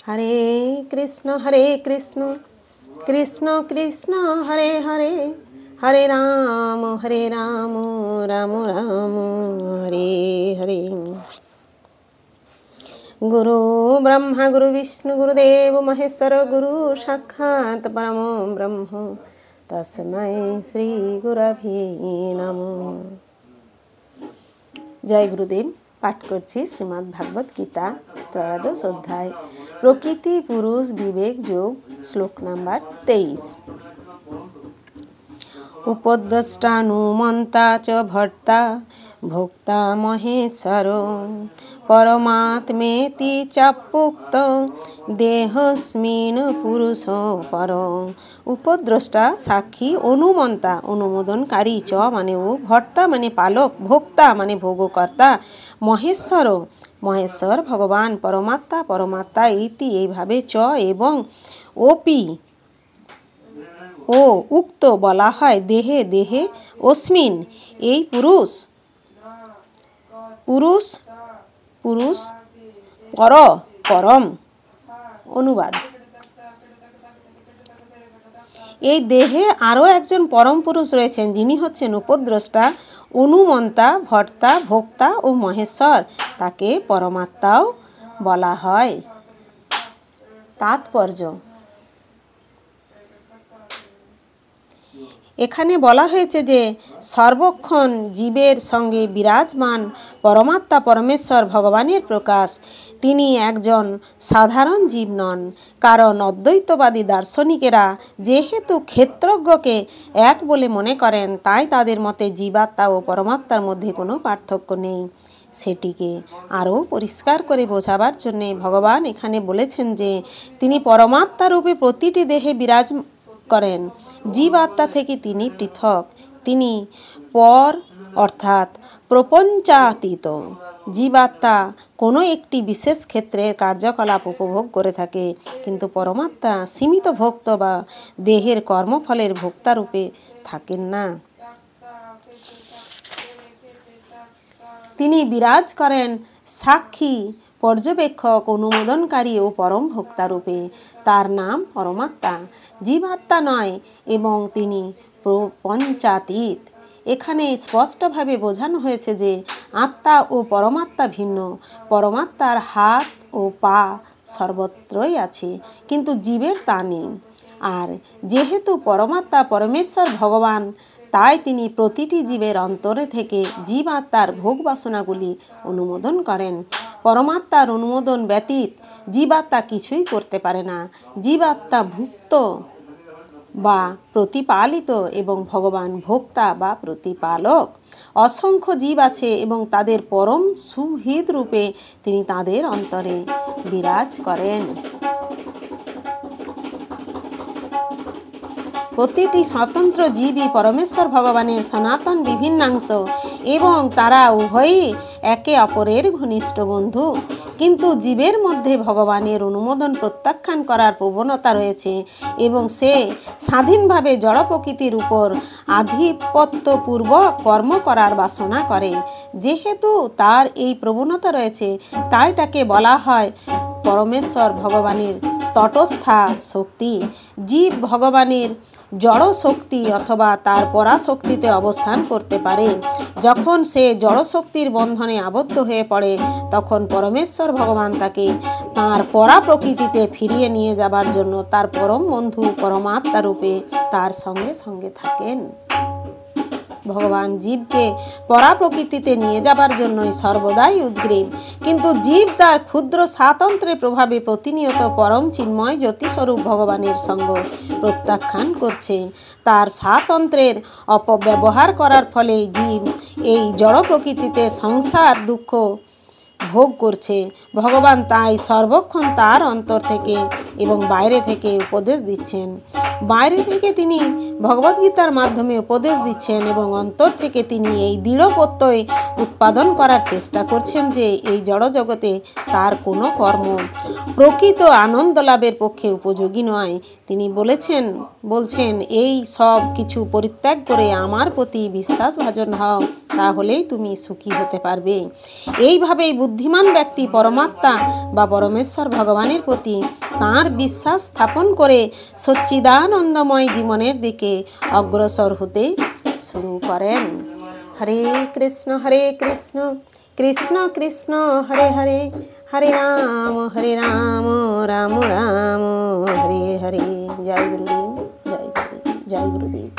हरे कृष्ण कृष्ण कृष्ण हरे हरे, हरे राम राम राम हरे हरे। गुरु ब्रह्मा गुरु विष्णु गुरुदेव महेश्वर, गुरु साक्षात् परमो ब्रह्म तस्मै श्री गुरवे नमः। जय गुरुदेव। पाठ करছি श्रीमद् भागवत गीता त्रयोदश अध्याय प्रकृति पुरुष विवेक योग, श्लोक नंबर 23। उपद्रष्टानुमन्ता च भर्ता भोक्ता महेश्वरो परमात्मेति चाप्युक्त देहस्मिन् पुरुषो परो। उपद्रष्टा साक्षी, अनुमंता अनुमोदनकारी, च माने वो, भर्ता माने पालक, भोक्ता माने भोगकर्ता, महेश्वर महेश्वर भगवान, परमात्मा परमात्मा, इति এইভাবে च एवं ओपि ও উক্ত বলা হয় দেহে দেহে, অস্মিন এই পুরুষ পুরুষ পুরুষ, পর পরম। অনুবাদ, এই দেহে আরও একজন পরম পুরুষ রয়েছেন, যিনি হচ্ছেন উপদ্রষ্টা, অনুমন্তা, ভর্তা, ভোক্তা ও মহেশ্বর। তাকে পরমাত্মাও বলা হয়। তাৎপর্য, এখানে বলা হয়েছে যে সর্বক্ষণ জীবের সঙ্গে বিরাজমান পরমাত্মা পরমেশ্বর ভগবানের প্রকাশ। তিনি একজন সাধারণ জীব নন, কারণ অদ্বৈতবাদী দার্শনিকেরা যেহেতু ক্ষেত্রজ্ঞকে এক বলে মনে করেন, তাই তাদের মতে জীবাত্মা ও পরমাত্মার মধ্যে কোনো পার্থক্য নেই। সেটিকে আরও পরিষ্কার করে বোঝাবার জন্যে ভগবান এখানে বলেছেন যে তিনি পরমাত্মা রূপে প্রতিটি দেহে বিরাজ করেন। জীবাত্মা থেকে তিনি পৃথক, তিনি পর অর্থাৎ প্রপঞ্চাতীত। জীবাত্মা কোনো একটি বিশেষ ক্ষেত্রে কার্যকলাপ উপভোগ করে থাকে, কিন্তু পরমাত্মা সীমিত ভোক্ত বা দেহের কর্মফলের ভোক্তারূপে থাকেন না। তিনি বিরাজ করেন সাক্ষী, পর্যবেক্ষক, অনুমোদনকারী ও পরম ভোক্তা রূপে। তার নাম পরমাত্মা, জীবাত্মা নয়, এবং তিনি প্রপঞ্চাতীত। এখানে স্পষ্টভাবে বোঝানো হয়েছে যে আত্মা ও পরমাত্মা ভিন্ন। পরমাত্মার হাত ও পা সর্বত্রই আছে, কিন্তু জীবের তা নেই। আর যেহেতু পরমাত্মা পরমেশ্বর ভগবান, তাই তিনি প্রতিটি জীবের অন্তরে থেকে জীবাত্মার ভোগ বাসনাগুলি অনুমোদন করেন। পরমাত্মার অনুমোদন ব্যতীত জীবাত্মা কিছুই করতে পারে না। জীবাত্মা ভুক্ত বা প্রতিপালিত এবং ভগবান ভোক্তা বা প্রতিপালক। অসংখ্য জীব আছে এবং তাদের পরম সুহৃদ রূপে তিনি তাদের অন্তরে বিরাজ করেন। প্রতিটি স্বতন্ত্র জীবই পরমেশ্বর ভগবানের সনাতন বিভিন্নাংশ এবং তারা উভয়ই একে অপরের ঘনিষ্ঠ বন্ধু। কিন্তু জীবের মধ্যে ভগবানের অনুমোদন প্রত্যাখ্যান করার প্রবণতা রয়েছে এবং সে স্বাধীনভাবে জড় প্রকৃতির উপর আধিপত্যপূর্বক কর্ম করার বাসনা করে। যেহেতু তার এই প্রবণতা রয়েছে, তাই তাকে বলা হয় পরমেশ্বর ভগবানের তটস্থা শক্তি। জীব ভগবানের জড় শক্তি অথবা তার পরাশক্তিতে অবস্থান করতে পারে। যখন সে জড় শক্তির বন্ধনে আবদ্ধ হয়ে পড়ে, তখন পরমেশ্বর ভগবান তাকে তাঁর পরা প্রকৃতিতে ফিরিয়ে নিয়ে যাবার জন্য তার পরম বন্ধু পরমাত্মা রূপে তার সঙ্গে সঙ্গে থাকেন। ভগবান জীবকে পরা প্রকৃতিতে নিয়ে যাবার জন্যই সর্বদাই উদ্গ্রীব, কিন্তু জীব তার ক্ষুদ্র স্বাতন্ত্র্যের প্রভাবে প্রতিনিয়ত পরম চিন্ময় জ্যোতিস্বরূপ ভগবানের সঙ্গ প্রত্যাখ্যান করছে। তার স্বাতন্ত্র্যের অপব্যবহার করার ফলে জীব এই জড় প্রকৃতিতে সংসার দুঃখ ভোগ করছে। ভগবান তাই সর্বক্ষণ তার অন্তর থেকে এবং বাইরে থেকে উপদেশ দিচ্ছেন। বাইরে থেকে তিনি ভগবদ্গীতার মাধ্যমে উপদেশ দিচ্ছেন এবং অন্তর থেকে তিনি এই দৃঢ় প্রত্যয় উৎপাদন করার চেষ্টা করছেন যে এই জড়জগতে তার কোনো কর্ম প্রকৃত আনন্দ লাভের পক্ষে উপযোগী নয়। তিনি বলছেন এই সব কিছু পরিত্যাগ করে আমার প্রতি বিশ্বাসভাজন হও, তাহলেই তুমি সুখী হতে পারবে। এইভাবেই বুদ্ধিমান ব্যক্তি পরমাত্মা বা পরমেশ্বর ভগবানের প্রতি তাঁর বিশ্বাস স্থাপন করে সচ্চিদানন্দময় জীবনের দিকে অগ্রসর হতে শুরু করেন। হরে কৃষ্ণ কৃষ্ণ কৃষ্ণ হরে হরে, হরে রাম রাম রাম হরে হরে। জয় গুরুদেব, জয় গুরুদেব, জয় গুরুদেব।